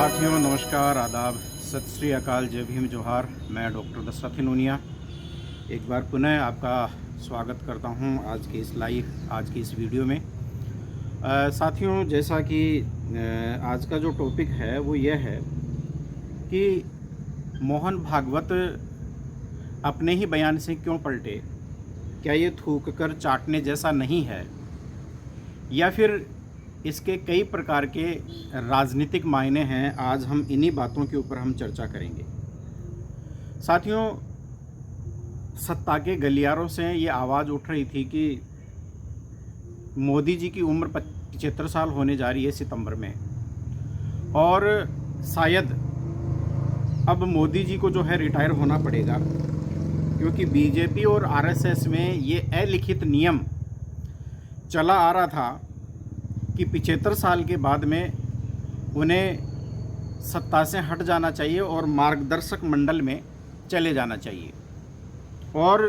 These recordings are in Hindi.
साथियों नमस्कार, आदाब, सत श्री अकाल, जय भीम, जोहार। मैं डॉक्टर दशरथ हिनोनिया एक बार पुनः आपका स्वागत करता हूं आज की इस वीडियो में। साथियों, जैसा कि आज का जो टॉपिक है वो यह है कि मोहन भागवत अपने ही बयान से क्यों पलटे। क्या ये थूक कर चाटने जैसा नहीं है, या फिर इसके कई प्रकार के राजनीतिक मायने हैं। आज हम इन्हीं बातों के ऊपर हम चर्चा करेंगे। साथियों, सत्ता के गलियारों से ये आवाज़ उठ रही थी कि मोदी जी की उम्र 75 साल होने जा रही है सितंबर में, और शायद अब मोदी जी को जो है रिटायर होना पड़ेगा, क्योंकि बीजेपी और आरएसएस में ये अलिखित नियम चला आ रहा था कि 75 साल के बाद में उन्हें सत्ता से हट जाना चाहिए और मार्गदर्शक मंडल में चले जाना चाहिए। और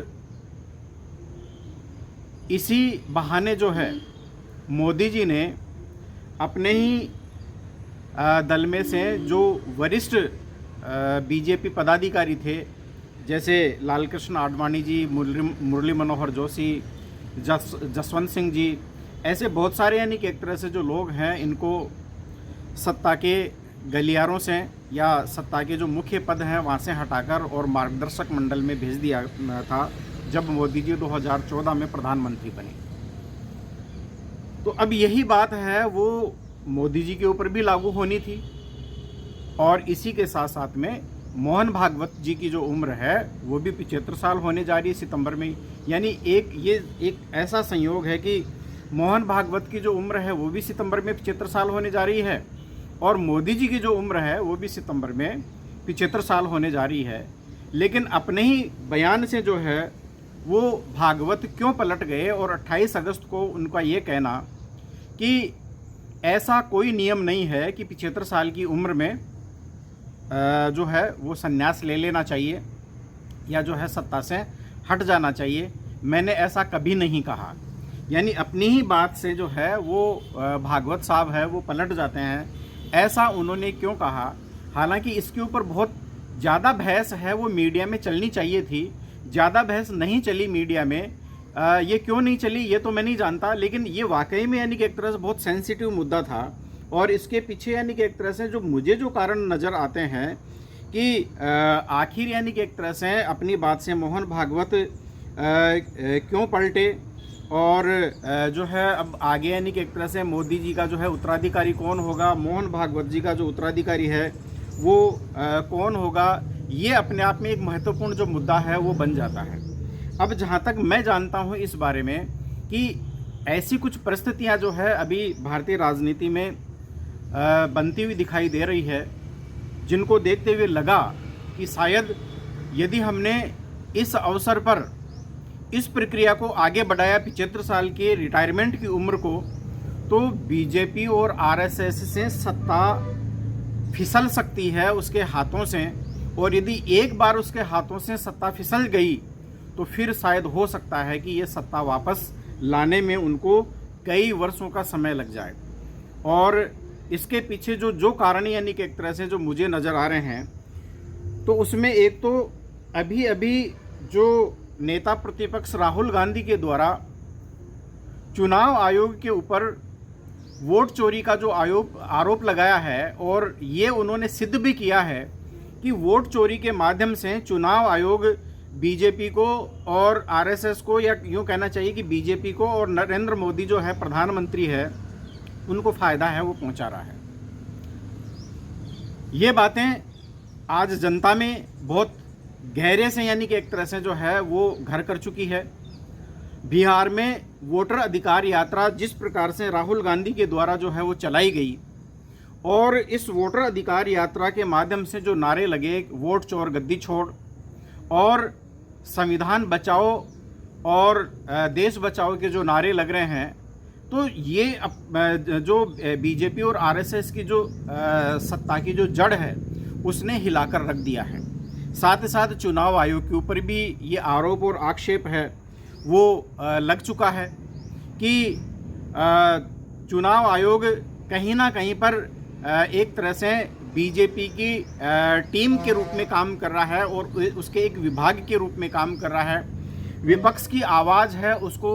इसी बहाने जो है मोदी जी ने अपने ही दल में से जो वरिष्ठ बीजेपी पदाधिकारी थे, जैसे लालकृष्ण आडवाणी जी, मुरली मनोहर जोशी, जसवंत सिंह जी, ऐसे बहुत सारे यानी कि एक तरह से जो लोग हैं, इनको सत्ता के गलियारों से या सत्ता के जो मुख्य पद हैं वहाँ से हटाकर और मार्गदर्शक मंडल में भेज दिया था जब मोदी जी 2014 में प्रधानमंत्री बने। तो अब यही बात है वो मोदी जी के ऊपर भी लागू होनी थी, और इसी के साथ साथ में मोहन भागवत जी की जो उम्र है वो भी 75 साल होने जा रही है सितंबर में। यानी एक ऐसा संयोग है कि मोहन भागवत की जो उम्र है वो भी सितंबर में 75 साल होने जा रही है, और मोदी जी की जो उम्र है वो भी सितंबर में 75 साल होने जा रही है। लेकिन अपने ही बयान से जो है वो भागवत क्यों पलट गए, और 28 अगस्त को उनका ये कहना कि ऐसा कोई नियम नहीं है कि 75 साल की उम्र में जो है वो संन्यास ले लेना चाहिए या जो है सत्ता से हट जाना चाहिए। मैंने ऐसा कभी नहीं कहा। यानी अपनी ही बात से जो है वो भागवत साहब है वो पलट जाते हैं। ऐसा उन्होंने क्यों कहा? हालांकि इसके ऊपर बहुत ज़्यादा बहस है, वो मीडिया में चलनी चाहिए थी। ज़्यादा बहस नहीं चली मीडिया में। ये क्यों नहीं चली ये तो मैं नहीं जानता, लेकिन ये वाकई में यानी कि एक तरह से बहुत सेंसिटिव मुद्दा था। और इसके पीछे यानी कि एक तरह से जो मुझे जो कारण नज़र आते हैं कि आखिर यानी कि एक तरह से अपनी बात से मोहन भागवत क्यों पलटे, और जो है अब आगे यानी कि एक तरह से मोदी जी का जो है उत्तराधिकारी कौन होगा, मोहन भागवत जी का जो उत्तराधिकारी है वो कौन होगा, ये अपने आप में एक महत्वपूर्ण जो मुद्दा है वो बन जाता है। अब जहाँ तक मैं जानता हूँ इस बारे में कि ऐसी कुछ परिस्थितियाँ जो है अभी भारतीय राजनीति में बनती हुई दिखाई दे रही है, जिनको देखते हुए लगा कि शायद यदि हमने इस अवसर पर इस प्रक्रिया को आगे बढ़ाया 75 साल के रिटायरमेंट की उम्र को, तो बीजेपी और आरएसएस से सत्ता फिसल सकती है उसके हाथों से। और यदि एक बार उसके हाथों से सत्ता फिसल गई तो फिर शायद हो सकता है कि ये सत्ता वापस लाने में उनको कई वर्षों का समय लग जाए। और इसके पीछे जो कारण यानी कि एक तरह से जो मुझे नज़र आ रहे हैं, तो उसमें एक तो अभी जो नेता प्रतिपक्ष राहुल गांधी के द्वारा चुनाव आयोग के ऊपर वोट चोरी का जो आरोप लगाया है, और ये उन्होंने सिद्ध भी किया है कि वोट चोरी के माध्यम से चुनाव आयोग बीजेपी को और आरएसएस को, या यूँ कहना चाहिए कि बीजेपी को और नरेंद्र मोदी जो है प्रधानमंत्री है उनको फ़ायदा है वो पहुंचा रहा है। ये बातें आज जनता में बहुत गहरे से यानी कि एक तरह से जो है वो घर कर चुकी है। बिहार में वोटर अधिकार यात्रा जिस प्रकार से राहुल गांधी के द्वारा जो है वो चलाई गई, और इस वोटर अधिकार यात्रा के माध्यम से जो नारे लगे, वोट चोर गद्दी छोड़ और संविधान बचाओ और देश बचाओ के जो नारे लग रहे हैं, तो ये जो बीजेपी और आरएसएस की जो सत्ता की जो जड़ है उसने हिलाकर रख दिया है। साथ ही साथ चुनाव आयोग के ऊपर भी ये आरोप और आक्षेप है वो लग चुका है कि चुनाव आयोग कहीं ना कहीं पर एक तरह से बीजेपी की टीम के रूप में काम कर रहा है और उसके एक विभाग के रूप में काम कर रहा है। विपक्ष की आवाज़ है उसको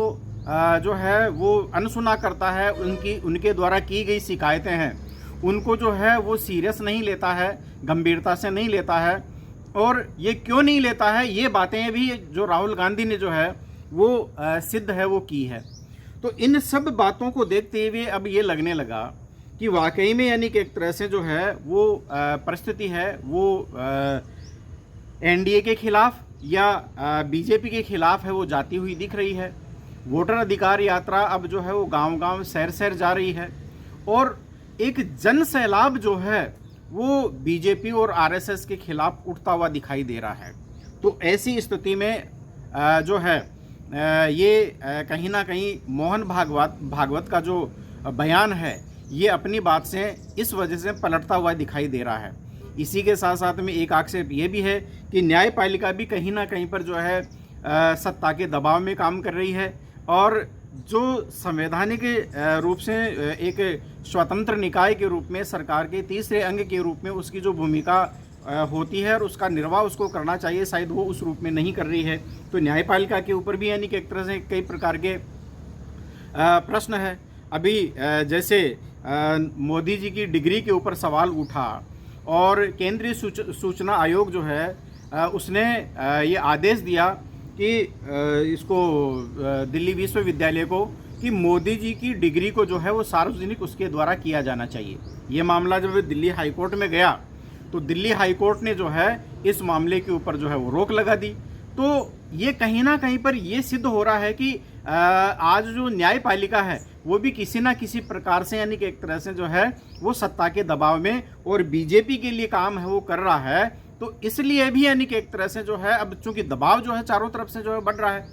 जो है वो अनसुना करता है। उनके द्वारा की गई शिकायतें हैं उनको जो है वो सीरियस नहीं लेता है, गंभीरता से नहीं लेता है। और ये क्यों नहीं लेता है, ये बातें भी जो राहुल गांधी ने जो है वो सिद्ध है वो की है। तो इन सब बातों को देखते हुए अब ये लगने लगा कि वाकई में यानी कि एक तरह से जो है वो परिस्थिति है वो एनडीए के खिलाफ या बीजेपी के खिलाफ है वो जाती हुई दिख रही है। वोटर अधिकार यात्रा अब जो है वो गांव-गांव शहर-शहर जा रही है और एक जन सैलाब जो है वो बीजेपी और आरएसएस के खिलाफ उठता हुआ दिखाई दे रहा है। तो ऐसी स्थिति में जो है ये कहीं ना कहीं मोहन भागवत का जो बयान है ये अपनी बात से इस वजह से पलटता हुआ दिखाई दे रहा है। इसी के साथ साथ में एक आक्षेप ये भी है कि न्यायपालिका भी कहीं ना कहीं पर जो है सत्ता के दबाव में काम कर रही है और जो संवैधानिक रूप से एक स्वतंत्र निकाय के रूप में सरकार के तीसरे अंग के रूप में उसकी जो भूमिका होती है और उसका निर्वाह उसको करना चाहिए, शायद वो उस रूप में नहीं कर रही है। तो न्यायपालिका के ऊपर भी यानी कि एक तरह से कई प्रकार के प्रश्न है। अभी जैसे मोदी जी की डिग्री के ऊपर सवाल उठा और केंद्रीय सूचना आयोग जो है उसने ये आदेश दिया कि इसको दिल्ली विश्वविद्यालय को कि मोदी जी की डिग्री को जो है वो सार्वजनिक उसके द्वारा किया जाना चाहिए। ये मामला जब दिल्ली हाईकोर्ट में गया तो दिल्ली हाईकोर्ट ने जो है इस मामले के ऊपर जो है वो रोक लगा दी। तो ये कहीं ना कहीं पर ये सिद्ध हो रहा है कि आज जो न्यायपालिका है वो भी किसी ना किसी प्रकार से यानी कि एक तरह से जो है वो सत्ता के दबाव में और बीजेपी के लिए काम है वो कर रहा है। तो इसलिए भी यानी कि एक तरह से जो है अब चूंकि दबाव जो है चारों तरफ से जो है बढ़ रहा है,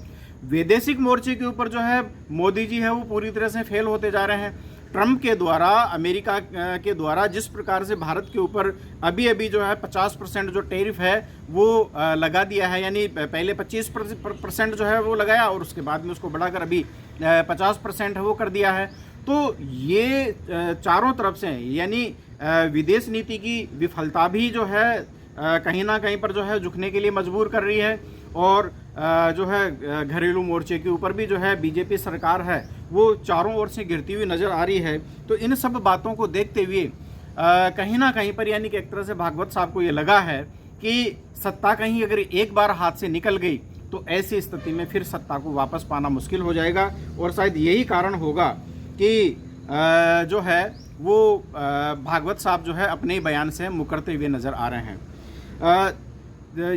वैदेशिक मोर्चे के ऊपर जो है मोदी जी है वो पूरी तरह से फेल होते जा रहे हैं। ट्रंप के द्वारा, अमेरिका के द्वारा जिस प्रकार से भारत के ऊपर अभी जो है 50% जो टैरिफ है वो लगा दिया है, यानी पहले 25% जो है वो लगाया और उसके बाद में उसको बढ़ाकर अभी 50% है वो कर दिया है। तो ये चारों तरफ से यानी विदेश नीति की विफलता भी जो है कहीं ना कहीं पर जो है झुकने के लिए मजबूर कर रही है और जो है घरेलू मोर्चे के ऊपर भी जो है बीजेपी सरकार है वो चारों ओर से गिरती हुई नजर आ रही है। तो इन सब बातों को देखते हुए कहीं ना कहीं पर यानी कि एक तरह से भागवत साहब को ये लगा है कि सत्ता कहीं अगर एक बार हाथ से निकल गई तो ऐसी स्थिति में फिर सत्ता को वापस पाना मुश्किल हो जाएगा और शायद यही कारण होगा कि जो है वो भागवत साहब जो है अपने बयान से मुकरते हुए नजर आ रहे हैं।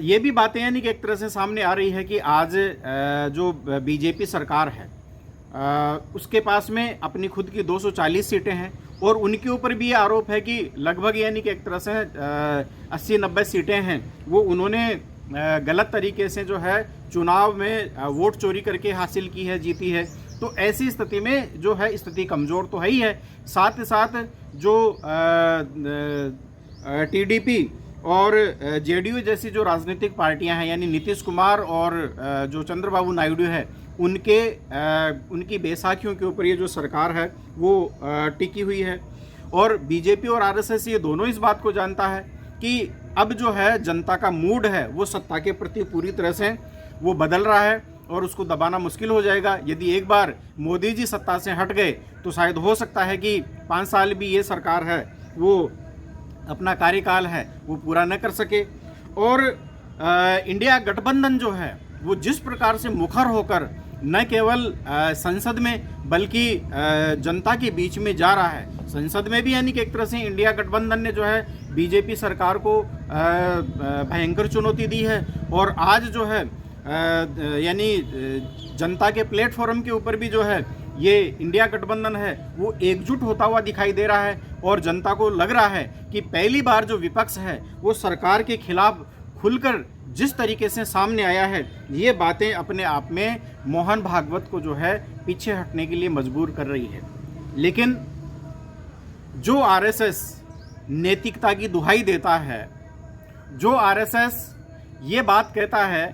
ये भी बातें यानी कि एक तरह से सामने आ रही है कि आज जो बीजेपी सरकार है उसके पास में अपनी खुद की 240 सीटें हैं और उनके ऊपर भी ये आरोप है कि लगभग यानी कि एक तरह से 80-90 सीटें हैं वो उन्होंने गलत तरीके से जो है चुनाव में वोट चोरी करके हासिल की है, जीती है। तो ऐसी स्थिति में जो है स्थिति कमज़ोर तो है ही है, साथ ही साथ जो टीडीपी और जेडीयू जैसी जो राजनीतिक पार्टियां हैं यानी नीतीश कुमार और जो चंद्रबाबू नायडू है उनकी बैसाखियों के ऊपर ये जो सरकार है वो टिकी हुई है। और बीजेपी और आरएसएस ये दोनों इस बात को जानता है कि अब जो है जनता का मूड है वो सत्ता के प्रति पूरी तरह से वो बदल रहा है और उसको दबाना मुश्किल हो जाएगा। यदि एक बार मोदी जी सत्ता से हट गए तो शायद हो सकता है कि 5 साल भी ये सरकार है वो अपना कार्यकाल है वो पूरा न कर सके। और इंडिया गठबंधन जो है वो जिस प्रकार से मुखर होकर न केवल संसद में बल्कि जनता के बीच में जा रहा है, संसद में भी यानी कि एक तरह से इंडिया गठबंधन ने जो है बीजेपी सरकार को भयंकर चुनौती दी है। और आज जो है यानी जनता के प्लेटफॉर्म के ऊपर भी जो है ये इंडिया गठबंधन है वो एकजुट होता हुआ दिखाई दे रहा है और जनता को लग रहा है कि पहली बार जो विपक्ष है वो सरकार के खिलाफ खुलकर जिस तरीके से सामने आया है, ये बातें अपने आप में मोहन भागवत को जो है पीछे हटने के लिए मजबूर कर रही है। लेकिन जो आरएसएस नैतिकता की दुहाई देता है, जो आरएसएस ये बात कहता है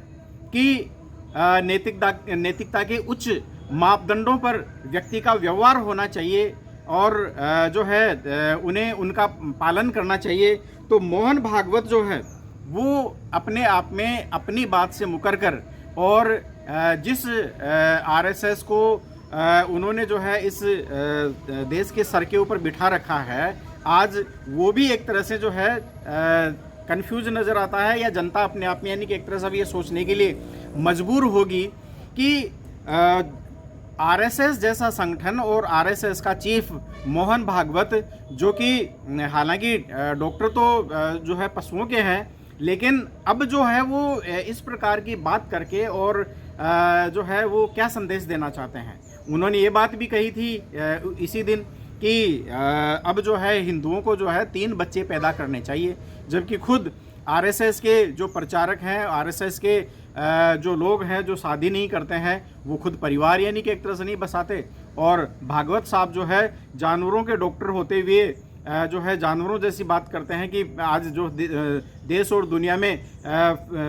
कि नैतिकता के उच्च मापदंडों पर व्यक्ति का व्यवहार होना चाहिए और जो है उन्हें उनका पालन करना चाहिए। तो मोहन भागवत जो है वो अपने आप में अपनी बात से मुकर कर और जिस आरएसएस को उन्होंने जो है इस देश के सर के ऊपर बिठा रखा है, आज वो भी एक तरह से जो है कंफ्यूज नज़र आता है, या जनता अपने आप में यानी कि एक तरह से अब ये सोचने के लिए मजबूर होगी कि आरएसएस जैसा संगठन और आरएसएस का चीफ मोहन भागवत, जो कि हालांकि डॉक्टर तो जो है पशुओं के हैं, लेकिन अब जो है वो इस प्रकार की बात करके और जो है वो क्या संदेश देना चाहते हैं। उन्होंने ये बात भी कही थी इसी दिन कि अब जो है हिंदुओं को जो है 3 बच्चे पैदा करने चाहिए, जबकि खुद आरएसएस के जो प्रचारक हैं, आरएसएस के जो लोग हैं जो शादी नहीं करते हैं, वो खुद परिवार यानी कि एक तरह से नहीं बसाते। और भागवत साहब जो है जानवरों के डॉक्टर होते हुए जो है जानवरों जैसी बात करते हैं कि आज जो देश और दुनिया में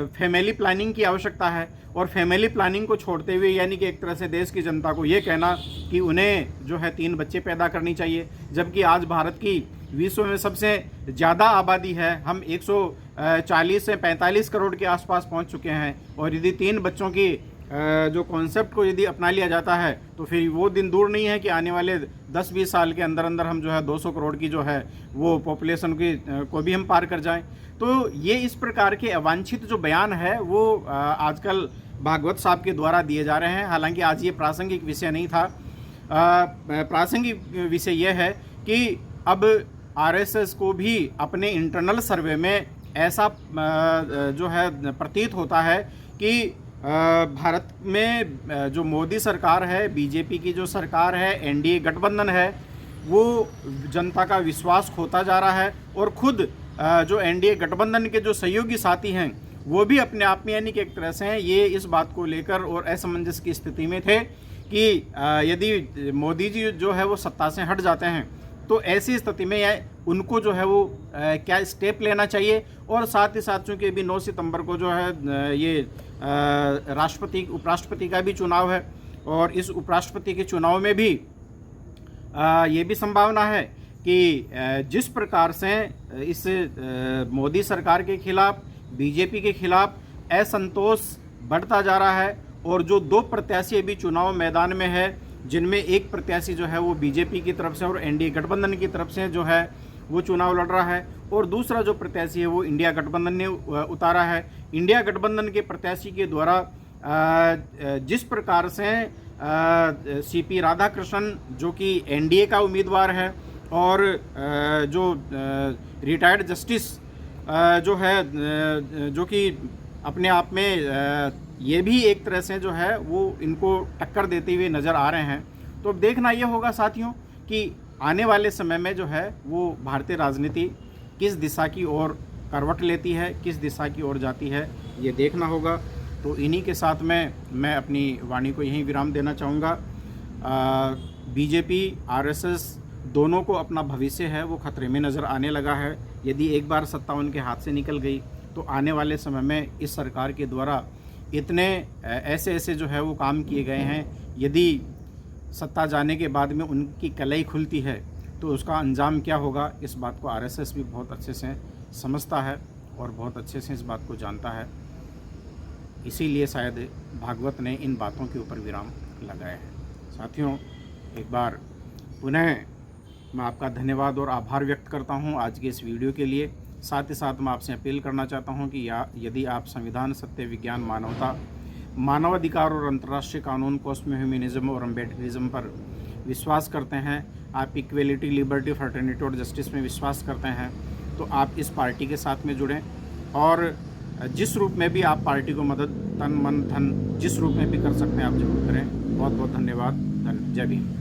फैमिली प्लानिंग की आवश्यकता है, और फैमिली प्लानिंग को छोड़ते हुए यानी कि एक तरह से देश की जनता को ये कहना कि उन्हें जो है 3 बच्चे पैदा करनी चाहिए, जबकि आज भारत की विश्व में सबसे ज़्यादा आबादी है। हम 140 से 45 करोड़ के आसपास पहुंच चुके हैं, और यदि 3 बच्चों की जो कॉन्सेप्ट को यदि अपना लिया जाता है तो फिर वो दिन दूर नहीं है कि आने वाले 10-20 साल के अंदर अंदर हम जो है 200 करोड़ की जो है वो पॉपुलेशन की को भी हम पार कर जाएं। तो ये इस प्रकार के अवांछित जो बयान है वो आजकल भागवत साहब के द्वारा दिए जा रहे हैं। हालांकि आज ये प्रासंगिक विषय नहीं था। प्रासंगिक विषय यह है कि अब आरएसएस को भी अपने इंटरनल सर्वे में ऐसा जो है प्रतीत होता है कि भारत में जो मोदी सरकार है, बीजेपी की जो सरकार है, एनडीए गठबंधन है, वो जनता का विश्वास खोता जा रहा है। और खुद जो एनडीए गठबंधन के जो सहयोगी साथी हैं वो भी अपने आप में यानी कि एक तरह से ये इस बात को लेकर और असमंजस की स्थिति में थे कि यदि मोदी जी जो है वो सत्ता से हट जाते हैं तो ऐसी स्थिति में उनको जो है वो क्या स्टेप लेना चाहिए। और साथ ही साथ चूँकि अभी 9 सितंबर को जो है ये राष्ट्रपति उपराष्ट्रपति का भी चुनाव है, और इस उपराष्ट्रपति के चुनाव में भी ये भी संभावना है कि जिस प्रकार से इस मोदी सरकार के खिलाफ, बीजेपी के खिलाफ असंतोष बढ़ता जा रहा है, और जो 2 प्रत्याशी अभी चुनाव मैदान में है, जिनमें एक प्रत्याशी जो है वो बीजेपी की तरफ से और एनडीए गठबंधन की तरफ से जो है वो चुनाव लड़ रहा है, और दूसरा जो प्रत्याशी है वो इंडिया गठबंधन ने उतारा है। इंडिया गठबंधन के प्रत्याशी के द्वारा जिस प्रकार से सीपी राधाकृष्णन जो कि एनडीए का उम्मीदवार है, और जो रिटायर्ड जस्टिस जो है जो कि अपने आप में ये भी एक तरह से जो है वो इनको टक्कर देते हुए नज़र आ रहे हैं। तो अब देखना ये होगा साथियों कि आने वाले समय में जो है वो भारतीय राजनीति किस दिशा की ओर करवट लेती है, किस दिशा की ओर जाती है, ये देखना होगा। तो इन्हीं के साथ में मैं अपनी वाणी को यहीं विराम देना चाहूँगा। बीजेपी, आरएसएस दोनों को अपना भविष्य है वो खतरे में नज़र आने लगा है। यदि एक बार सत्ता उनके हाथ से निकल गई तो आने वाले समय में इस सरकार के द्वारा इतने ऐसे जो है वो काम किए गए हैं, यदि सत्ता जाने के बाद में उनकी कलाई खुलती है तो उसका अंजाम क्या होगा, इस बात को आरएसएस भी बहुत अच्छे से समझता है और बहुत अच्छे से इस बात को जानता है। इसीलिए शायद भागवत ने इन बातों के ऊपर विराम लगाया है। साथियों, एक बार पुनः मैं आपका धन्यवाद और आभार व्यक्त करता हूं आज के इस वीडियो के लिए। साथ ही साथ मैं आपसे अपील करना चाहता हूं कि यदि आप संविधान, सत्य, विज्ञान, मानवता, मानवाधिकार और अंतर्राष्ट्रीय कानून, पोस्ट ह्यूमनिज्म और अम्बेडकरिज्म पर विश्वास करते हैं, आप इक्वेलिटी, लिबर्टी, फ्रेटर्निटी और जस्टिस में विश्वास करते हैं, तो आप इस पार्टी के साथ में जुड़ें। और जिस रूप में भी आप पार्टी को मदद, तन मन धन जिस रूप में भी कर सकते हैं आप जरूर करें। बहुत बहुत धन्यवाद। जय भीम।